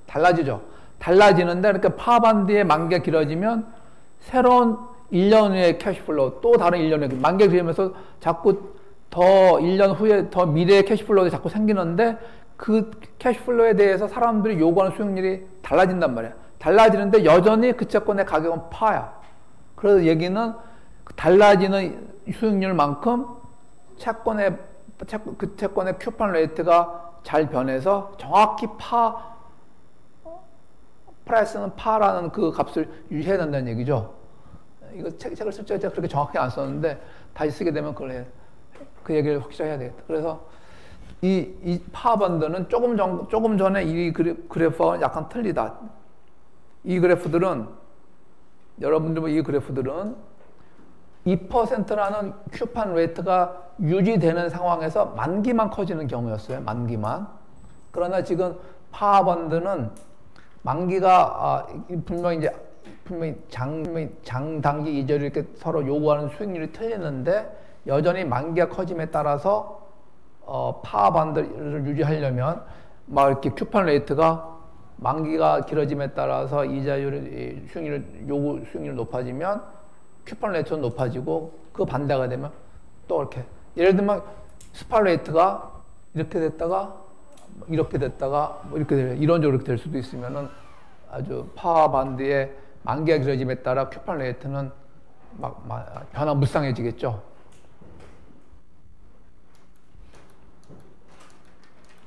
달라지죠. 달라지는데 그러니까 파워펀드의 만기가 길어지면 새로운 1년 후의 캐시플로우 또 다른 1년에 만기가 길어지면서 자꾸 더 1년 후에 더 미래의 캐시플로우가 자꾸 생기는데 그 캐시플로우에 대해서 사람들이 요구하는 수익률이 달라진단 말이야. 달라지는데 여전히 그 채권의 가격은 파야. 그래서 얘기는 달라지는 수익률만큼 그 채권의 쿠폰 레이트가 잘 변해서 정확히 프라이스는 파라는 그 값을 유지해야 된다는 얘기죠. 이거 책을 쓸 때 그렇게 정확히 안 썼는데 다시 쓰게 되면 그 얘기를 확실히 해야 되겠다. 그래서 이 파워펀드는 조금 전에 이 그래프와 약간 틀리다. 이 그래프들은 여러분들 이 그래프들은 2%라는 쿠폰 레이트가 유지되는 상황에서 만기만 커지는 경우였어요. 만기만. 그러나 지금 파워펀드는 만기가 분명히 장단기 이자율이 이렇게 서로 요구하는 수익률이 틀리는데 여전히 만기가 커짐에 따라서 파워펀드를 유지하려면 막 이렇게 쿠폰 레이트가 만기가 길어짐에 따라서 이자율 수익률이 높아지면 쿠폰 레이트는 높아지고 그 반대가 되면 또 이렇게 예를 들면 스팟 레이트가 이렇게 됐다가 이렇게 됐다가 뭐 이렇게 이런저런 이렇게 될 수도 있으면은 아주 파워펀드의 만기가 길어짐에 따라 쿠폰 레이트는 변화무쌍해지겠죠.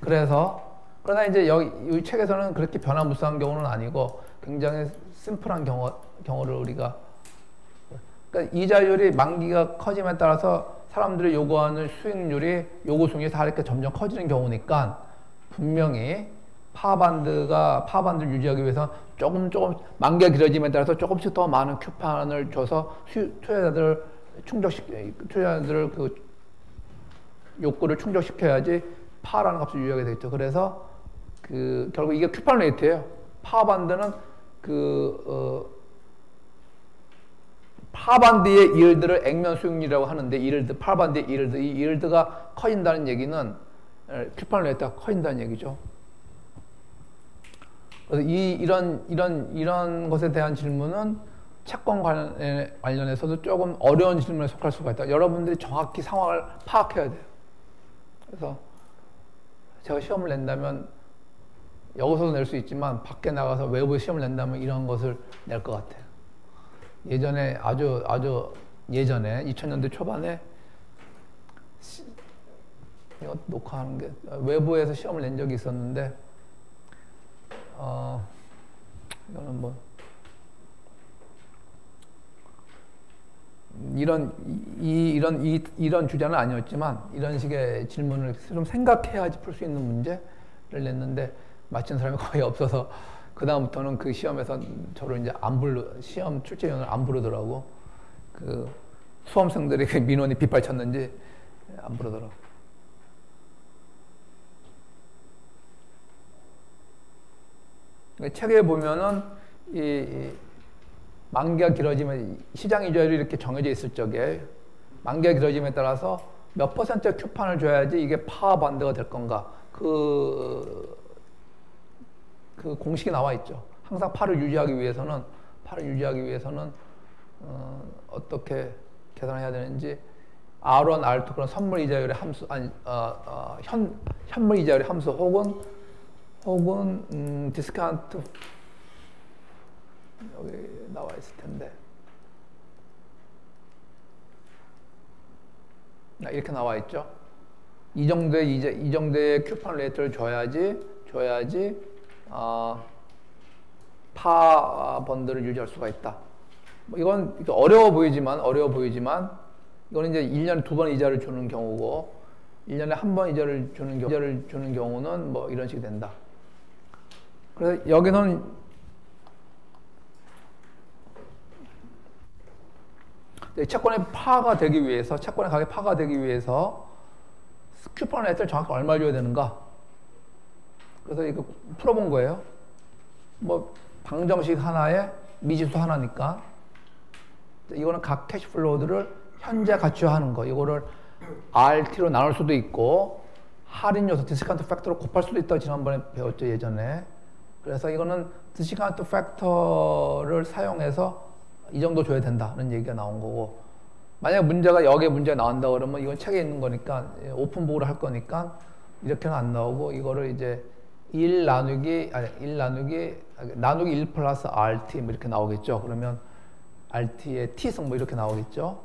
그러나 이제 이 책에서는 그렇게 변화무쌍한 경우는 아니고 굉장히 심플한 경우를 우리가 그러니까 이자율이 만기가 커짐에 따라서 사람들이 요구하는 요구 수익률이 다 이렇게 점점 커지는 경우니까 분명히 파워펀드를 유지하기 위해서 조금 만기가 길어짐에 따라서 조금씩 더 많은 쿠폰을 줘서 투자자들 그 욕구를 충족시켜야지 파라는 값을 유지하게 되겠죠. 그래서 결국 이게 쿠폰 레이트예요. 파워펀드는 파워펀드의 이일드를 액면 수익률이라고 하는데 파워펀드의 이 이일드가 커진다는 얘기는 쿠폰 레이트가 커진다는 얘기죠. 그래서 이런 것에 대한 질문은 채권 관련해서도 조금 어려운 질문에 속할 수가 있다. 여러분들이 정확히 상황을 파악해야 돼요. 그래서 제가 시험을 낸다면 여기서도 낼 수 있지만 밖에 나가서 외부 시험을 낸다면 이런 것을 낼 것 같아요. 예전에 아주 예전에 2000년대 초반에 이거 녹화하는 게 외부에서 시험을 낸 적이 있었는데 이거는 뭐 이런 주제는 아니었지만 이런 식의 질문을 좀 생각해야지 풀 수 있는 문제를 냈는데 맞힌 사람이 거의 없어서 그 다음부터는 그 시험에서 저를 이제 시험 출제위원을 안 부르더라고. 그 수험생들이 그 민원이 빗발쳤는지 안 부르더라고. 책에 보면은 이 만기가 길어지면 시장 이자율이 이렇게 정해져 있을 적에 만기가 길어짐에 따라서 몇 퍼센트의 쿠폰을 줘야지 이게 파워펀드가 될 건가 그 공식이 나와 있죠. 항상 파를 유지하기 위해서는 어떻게 계산해야 되는지 R1, R2 그런 선물 이자율의 함수 현물 이자율의 함수 혹은 디스카운트 여기 나와 있을 텐데 이렇게 나와 있죠. 이 정도의 쿠폰 레이트를 줘야지 파워펀드를 유지할 수가 있다. 이건 어려워 보이지만 이거는 이제 1년에 2번 이자를 주는 경우고 1년에 한 번 이자를 주는 경우는 뭐 이런 식이 된다. 그래서 여기는 채권의 파가 되기 위해서, 채권의 가격이 파가 되기 위해서 쿠폰 레이트를 정확히 얼마 줘야 되는가? 그래서 이거 풀어본 거예요. 뭐 방정식 하나에 미지수 하나니까 이거는 각 캐시플로우들을 현재 가치화하는 거. 이거를 RT로 나눌 수도 있고 할인 요소 디스카운트 팩터로 곱할 수도 있다고 지난번에 배웠죠, 예전에. 그래서 이거는 디스카운트 팩터를 사용해서 이 정도 줘야 된다는 얘기가 나온 거고, 만약 문제가 여기에 문제가 나온다 그러면 이건 책에 있는 거니까 오픈북으로 할 거니까 이렇게는 안 나오고, 이거를 이제 1 나누기 1 플러스 RT 뭐 이렇게 나오겠죠. 그러면 RT의 T승 뭐 이렇게 나오겠죠.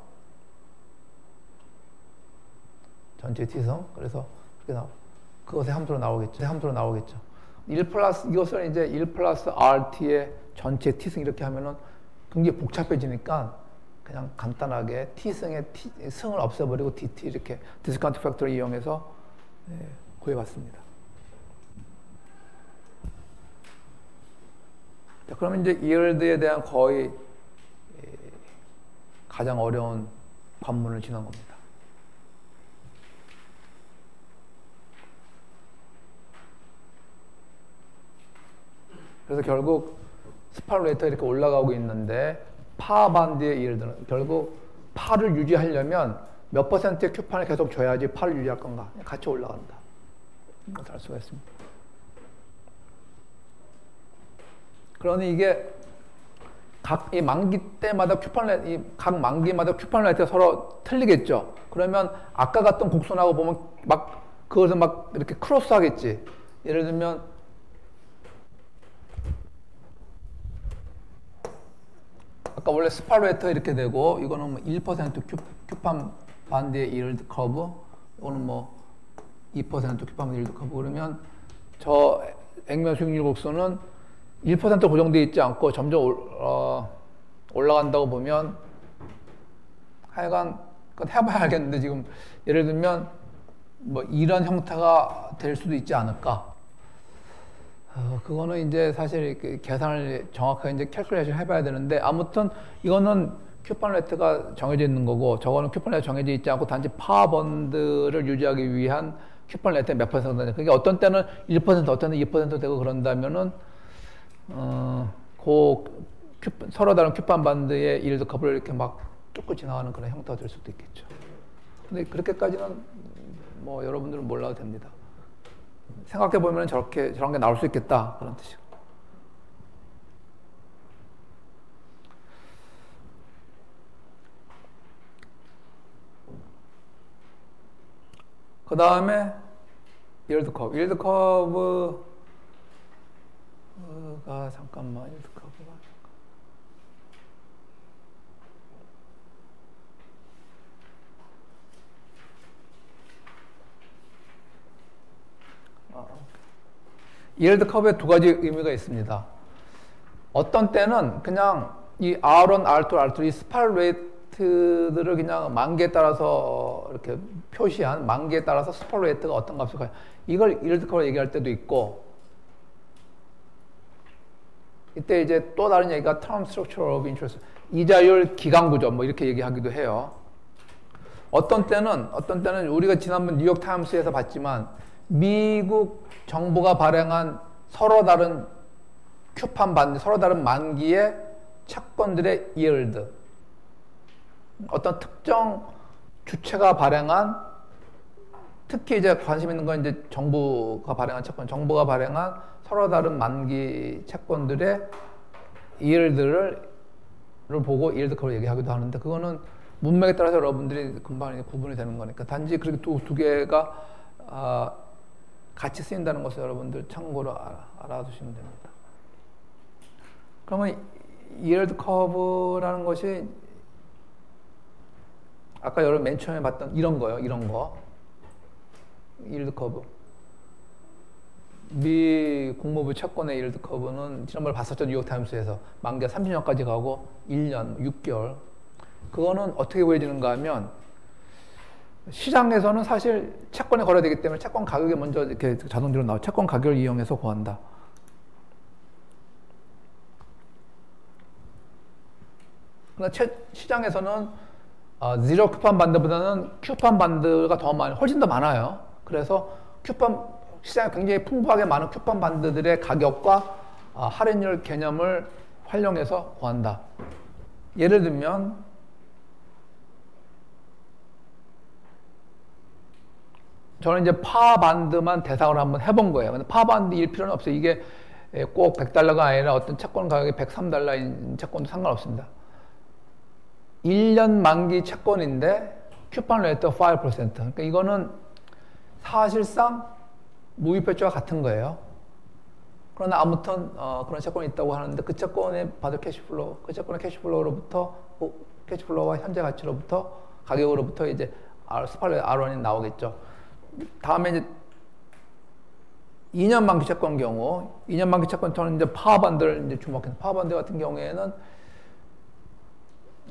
전체 T승. 그래서 그것의 함수로 나오겠죠. 1 플러스, 이것을 이제 1 플러스 RT의 전체 T승 이렇게 하면은 굉장히 복잡해지니까 그냥 간단하게 T승의 승을 없애버리고 DT 이렇게 디스카운트 팩터를 이용해서 구해봤습니다. 자, 그러면 이제 yield에 대한 거의 가장 어려운 관문을 지난 겁니다. 그래서 결국 스파럴 레이트가 이렇게 올라가고 있는데 파 반드의 yield는 결국 파를 유지하려면 몇 퍼센트의 큐판을 계속 줘야지 파를 유지할 건가? 같이 올라간다. 이것을 알 수가 있습니다. 그러니 이게 이 만기 때마다 각 만기마다 큐판 레이트가 서로 틀리겠죠. 그러면 아까 갔던 곡선하고 보면 막 그것을 막 이렇게 크로스 하겠지. 예를 들면 아까 원래 스파럴 레이트가 이렇게 되고, 이거는 1% 큐판 반대의 yield 커브, 이거는 뭐 2% 큐판 yield 커브. 그러면 저 액면 수익률 곡선은 1% 고정되어 있지 않고 점점 올라간다고 보면, 하여간 그건 해봐야 알겠는데, 지금 예를 들면 뭐 이런 형태가 될 수도 있지 않을까. 그거는 이제 사실 계산을 정확하게 이제 캘큘레이션 해봐야 되는데, 아무튼 이거는 큐폰 레이트가 정해져 있는 거고, 저거는 큐폰 레이트가 정해져 있지 않고 단지 파워번드를 유지하기 위한 큐폰 레이트 몇 퍼센트냐. 그게 어떤 때는 1%, 어떤 때는 2% 되고 그런다면은 서로 다른 큐판 반드의 yield커브를 이렇게 막 뚫고 지나가는 그런 형태가 될 수도 있겠죠. 근데 그렇게까지는 뭐 여러분들은 몰라도 됩니다. 생각해보면 저런 게 나올 수 있겠다, 그런 뜻이고. 그 다음에 yield curve. yield curve가 잠깐만, yield curve가 yield curve에 두 가지 의미가 있습니다. 어떤 때는 그냥 이 R1, R2, R3 이 스파럴 레이트들을 그냥 만기에 따라서 이렇게 표시한, 만기에 따라서 스파럴 레이트가 어떤 값을 가요. 이걸 yield curve 얘기할 때도 있고, 이때 이제 또 다른 얘기가 term structure of interest, 이자율 기간 구조 뭐 이렇게 얘기하기도 해요. 어떤 때는 우리가 지난번 뉴욕 타임스에서 봤지만, 미국 정부가 발행한 서로 다른 큐판 반드, 서로 다른 만기의 채권들의 yield, 어떤 특정 주체가 발행한, 특히 이제 관심 있는 건 이제 정부가 발행한 채권, 정부가 발행한 서로 다른 만기 채권들의 yield를 보고 yield curve 얘기하기도 하는데, 그거는 문맥에 따라서 여러분들이 금방 구분이 되는 거니까, 단지 그렇게 두 개가 같이 쓰인다는 것을 여러분들 참고로 알아두시면 됩니다. 그러면 yield curve라는 것이 아까 여러분 맨 처음에 봤던 이런 거요, 이런 거. yield curve. 미 국무부 채권의 yield curve는 지난번에 봤었죠, 뉴욕 타임스에서. 만기가 30년까지 가고 1년, 6개월. 그거는 어떻게 보여지는가 하면, 시장에서는 사실 채권이 거래되기 때문에 채권 가격이 먼저 이렇게 자동적으로 나와. 채권 가격을 이용해서 구한다. 그러나 시장에서는 제로 쿠폰 반드보다는 쿠폰 반드가 더 많이, 훨씬 더 많아요. 그래서 쿠폰, 시장에 굉장히 풍부하게 많은 쿠폰 반드들의 가격과 할인율 개념을 활용해서 구한다. 예를 들면, 저는 이제 파 반드만 대상으로 한번 해본 거예요. 근데 파 반드일 필요는 없어요. 이게 꼭 100달러가 아니라 어떤 채권 가격이 103달러인 채권도 상관없습니다. 1년 만기 채권인데 쿠폰 레이트 5%. 그러니까 이거는 사실상 무이표주와 같은 거예요. 그러나 아무튼 그런 채권이 있다고 하는데 그 채권에 받을 캐시플로우, 그 채권의 캐시플로우로부터 캐시플로우와 현재 가치로부터 가격으로부터 이제 스팔레 R1이 나오겠죠. 다음에 이제 2년 만기 채권 경우, 2년 만기 채권 저는 이제 파반드를 이제 주목해서 파반드 같은 경우에는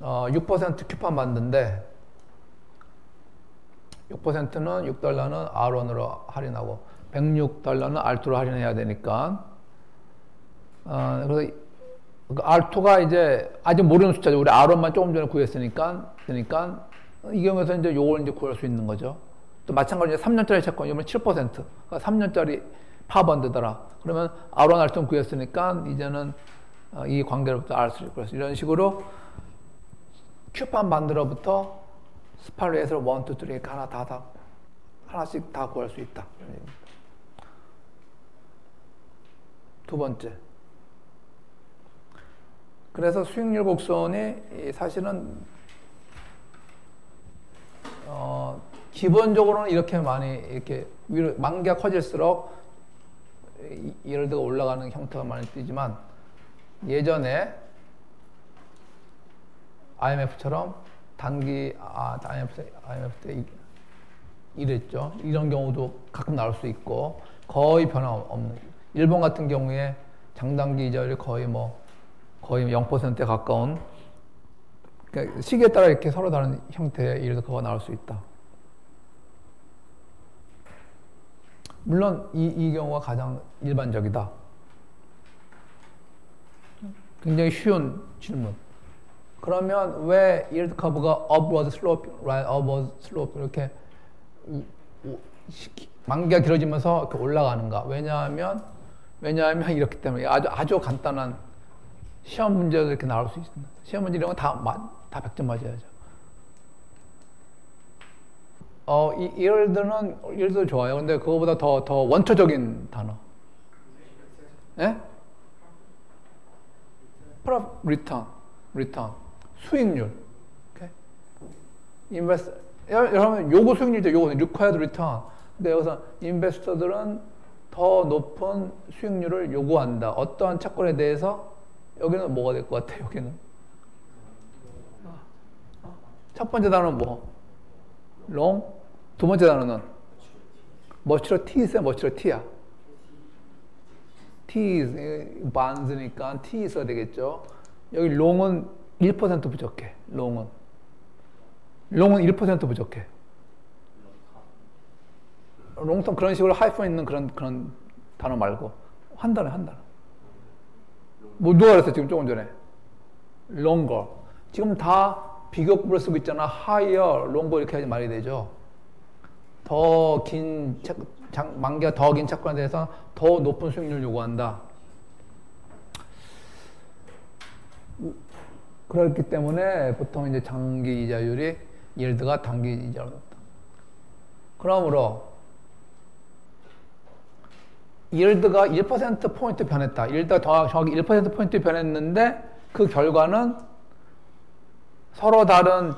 6% 쿠폰 반드인데 6%는 6달러는 R1으로 할인하고 106달러는 R2로 할인해야 되니까 그래서 R2가 이제 아직 모르는 숫자죠. 우리 R1만 조금 전에 구했으니까 그러니까 이 경우에서 이제 요걸 이제 구할 수 있는 거죠. 또 마찬가지로 3년짜리 채권 이러면 7%, 그러니까 3년짜리 파번드더라. 그러면 R1, R2 구했으니까 이제는 이 관계로부터 R3를 구했어. 이런 식으로 쿠폰 반드로부터 스팔레이트를 1, 2, 3 이렇게 하나씩 다 구할 수 있다. 두 번째. 그래서 수익률 곡선이 사실은 기본적으로는 이렇게 많이 이렇게 위로 만기가 커질수록 yiel드가 올라가는 형태가 많이 띄지만 예전에 IMF처럼 단기 IMF 때 이랬죠. 이런 경우도 가끔 나올 수 있고 거의 변화 없는. 일본 같은 경우에 장단기 이자율이 거의 0%에 가까운. 그러니까 시기에 따라 이렇게 서로 다른 형태의 yiel드가 나올 수 있다. 물론 이 경우가 가장 일반적이다. 굉장히 쉬운 질문. 그러면 왜 yield curve가 upward slope, right upward slope 이렇게 만기가 길어지면서 이렇게 올라가는가? 왜냐하면 이렇기 때문에 아주 간단한 시험 문제도 이렇게 나올 수 있습니다. 시험 문제 이런 거 다 100점 맞아야죠. yield도 좋아요. 근데 그거보다 더 원초적인 단어. 예? return. 수익률. 오케이? 여러분, 요구 수익률이죠. 요거 required return. 근데 여기서 인베스터들은 더 높은 수익률을 요구한다. 어떠한 채권에 대해서 여기는 뭐가 될 것 같아요? 여기는 첫 번째 단어는 뭐? long. 두 번째 단어는 머치로 T 있어요. 머치로 T야. T bonds니까 T 있어야 되겠죠. 여기 long은 1% 부족해. long은 1% 부족해. 롱텀 그런 식으로 하이픈 있는 그런 단어 말고 한 단어. 뭐 누가 그랬어 지금 조금 전에? longer. 지금 다 비교급으로 쓰고 있잖아. higher, longer 이렇게 하지 말이 되죠. 더 긴 만기가 더 긴 채권에 대해서 더 높은 수익률을 요구한다. 그렇기 때문에 보통 이제 장기 이자율이 yield가 단기 이자율보다 높다. 그러므로 yield가 1%포인트 변했다. yield가 정확히 1%포인트 변했는데 그 결과는 서로 다른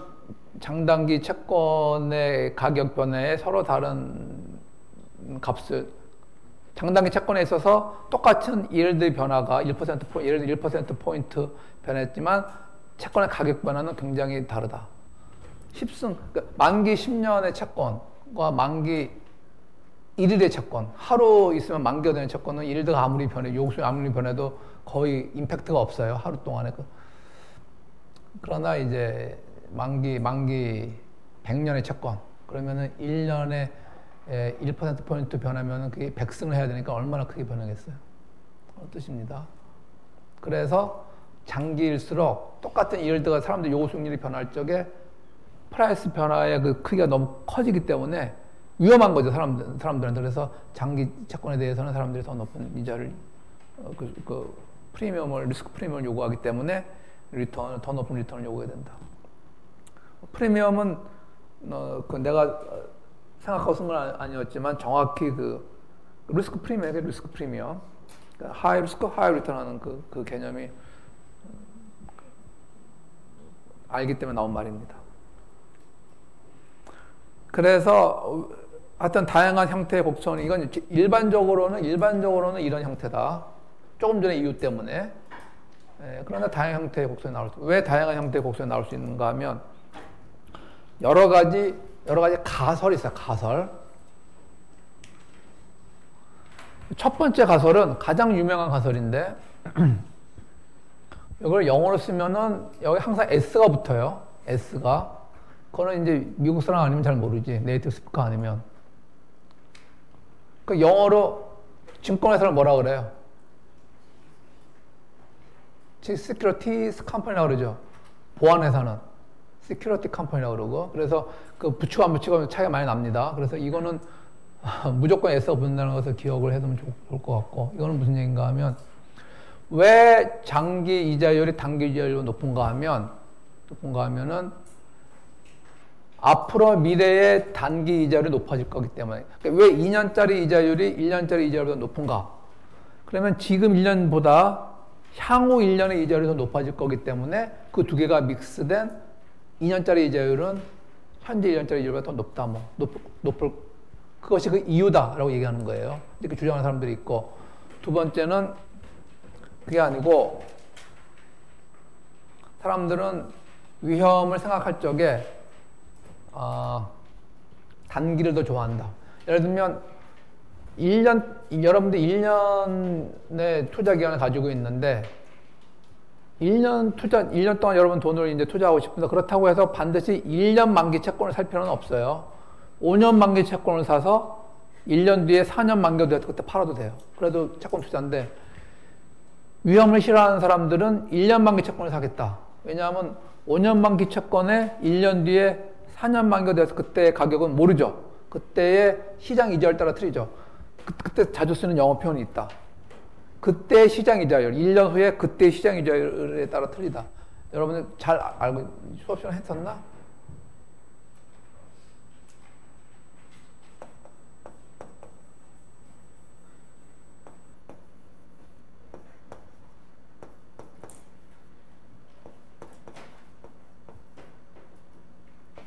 장단기 채권의 가격 변화에 서로 다른 값을 장단기 채권에 있어서 똑같은 yield 변화가 1%포인트 변했지만 채권의 가격 변화는 굉장히 다르다. 그러니까 만기 10년의 채권과 만기 1일의 채권, 하루 있으면 만기가 되는 채권은 yield가 아무리 변해, 요구수익이 아무리 변해도 거의 임팩트가 없어요. 하루 동안에. 그러나 이제 만기 100년의 채권, 그러면은 1년에 1%포인트 변하면은 그게 100승을 해야 되니까 얼마나 크게 변하겠어요? 그런 뜻입니다. 그래서 장기일수록 똑같은 yield가 사람들 요구수익률이 변할 적에 프라이스 변화의 그 크기가 너무 커지기 때문에 위험한 거죠, 사람들한테. 그래서 장기 채권에 대해서는 사람들이 더 높은 이자를, 프리미엄을, 리스크 프리미엄을 요구하기 때문에 더 높은 리턴을 요구해야 된다. 프리미엄은, 내가 생각하고 쓴 건 아니었지만 정확히 리스크 프리미엄. 그러니까 하이 리스크, 하이 리턴 하는 그 개념이 알기 때문에 나온 말입니다. 그래서 하여튼 다양한 형태의 곡선, 이건 일반적으로는 이런 형태다. 조금 전에 이유 때문에. 그러나 다양한 형태의 곡선이 나올 수, 왜 다양한 형태의 곡선이 나올 수 있는가 하면 여러 가지 가설이 있어요. 가설. 첫 번째 가설은 가장 유명한 가설인데 이걸 영어로 쓰면은 여기 항상 S가 붙어요. S가. 그거는 이제 미국 사람 아니면 잘 모르지. 네이티브 스피커 아니면. 그 영어로 증권회사를 뭐라 그래요? Securities Company라고 그러죠. 보안회사는 Security Company라고 그러고. 그래서 그 붙이고 안 붙이고 차이가 많이 납니다. 그래서 이거는 무조건 S가 붙는다는 것을 기억을 해두면 좋을 것 같고. 이거는 무슨 얘기인가 하면 왜 장기 이자율이 단기 이자율보다 높은가 하면은 앞으로 미래의 단기 이자율이 높아질 거기 때문에. 그러니까 왜 2년짜리 이자율이 1년짜리 이자율보다 높은가? 그러면 지금 1년보다 향후 1년의 이자율이 더 높아질 거기 때문에 그 두 개가 믹스된 2년짜리 이자율은 현재 1년짜리 이자율보다 더 높다. 높을 그것이 그 이유다라고 얘기하는 거예요. 이렇게 주장하는 사람들이 있고, 두 번째는 그게 아니고 사람들은 위험을 생각할 적에 단기를 더 좋아한다. 예를 들면 1년, 여러분들 1년의 투자 기간을 가지고 있는데 1년 동안 여러분 돈을 이제 투자하고 싶은데 그렇다고 해서 반드시 1년 만기 채권을 살 필요는 없어요. 5년 만기 채권을 사서 1년 뒤에 4년 만기가 돼서 그때 팔아도 돼요. 그래도 채권 투자인데 위험을 싫어하는 사람들은 1년 만기 채권을 사겠다. 왜냐하면 5년 만기 채권에 1년 뒤에 4년 만기가 돼서 그때의 가격은 모르죠. 그때의 시장 이자율 따라 틀리죠. 그때 자주 쓰는 영어 표현이 있다. 그때 시장 이자율, 1년 후에 그때 시장 이자율에 따라 틀리다. 여러분들 잘 알고 수업 시간 했었나?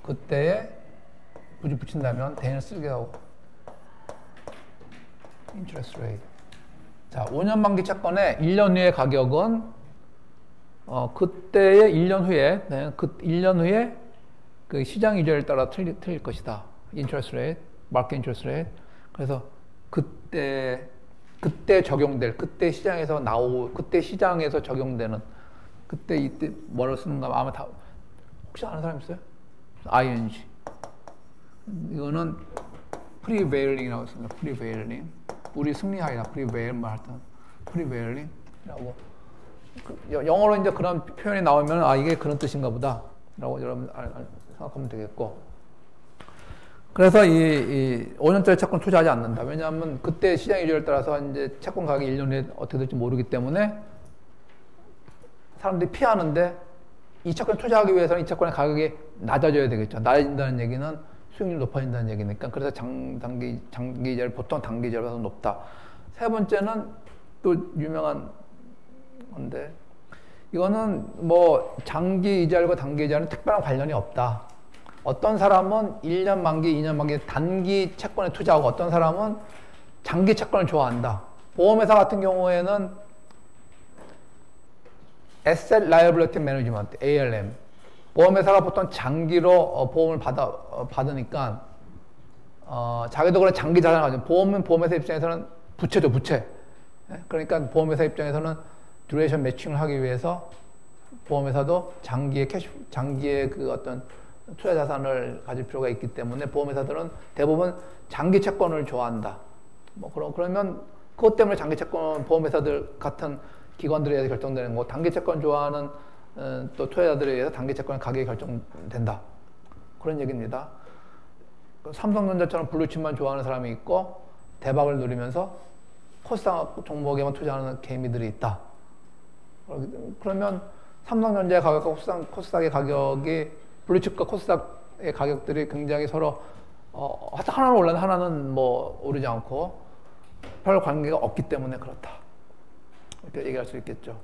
그때에 굳이 붙인다면 대인을 쓰게 하고 interest rate. 자, 5년 만기 채권의 1년 후의 가격은 그때의 1년 후에 그 1년 후에 그 시장 이자율에 따라 틀릴 것이다. interest rate, market interest rate. 그래서 그때 적용될, 그때 시장에서 나오고 그때 시장에서 적용되는 그때 이때 뭐를 쓰는가 아마 다 혹시 아는 사람 있어요? ing. 이거는 prevailing이라고 했습니다. prevailing. 우리 승리하리라. prevail 말하던 prevailing이라고. 영어로 이제 그런 표현이 나오면 이게 그런 뜻인가 보다라고 여러분 생각하면 되겠고. 그래서 이 5년짜리 채권 투자하지 않는다. 왜냐하면 그때 시장 이자율에 따라서 이제 채권 가격이 1년 후에 어떻게 될지 모르기 때문에 사람들이 피하는데 이 채권 투자하기 위해서는 이 채권의 가격이 낮아져야 되겠죠. 낮아진다는 얘기는 수익률이 높아진다는 얘기니까. 그래서 장기 이자율, 보통 단기 이자율보다 더 높다. 세 번째는 또 유명한 건데, 이거는 뭐 장기 이자율과 단기 이자율은 특별한 관련이 없다. 어떤 사람은 1년 만기, 2년 만기 단기 채권에 투자하고 어떤 사람은 장기 채권을 좋아한다. 보험회사 같은 경우에는 Asset Liability Management, ALM. 보험회사가 보통 장기로 보험을 받으니까 자기도 그런 장기 자산을 가지고, 보험회사 입장에서는 부채죠, 부채. 그러니까 보험회사 입장에서는 듀레이션 매칭을 하기 위해서 보험회사도 장기의 그 어떤 투자 자산을 가질 필요가 있기 때문에 보험회사들은 대부분 장기 채권을 좋아한다. 뭐 그러면 그것 때문에 장기 채권, 보험회사들 같은 기관들에 의해서 결정되는 거, 단기 채권 좋아하는 또 투자자들에 의해서 단기 채권 가격이 결정된다. 그런 얘기입니다. 삼성전자처럼 블루칩만 좋아하는 사람이 있고 대박을 누리면서 코스닥 종목에만 투자하는 개미들이 있다. 그러면 삼성전자의 가격과 코스닥의 가격이 블루칩과 코스닥의 가격들이 굉장히 서로 하나는 올랐는데 하나는 뭐 오르지 않고 별 관계가 없기 때문에 그렇다. 이렇게 얘기할 수 있겠죠.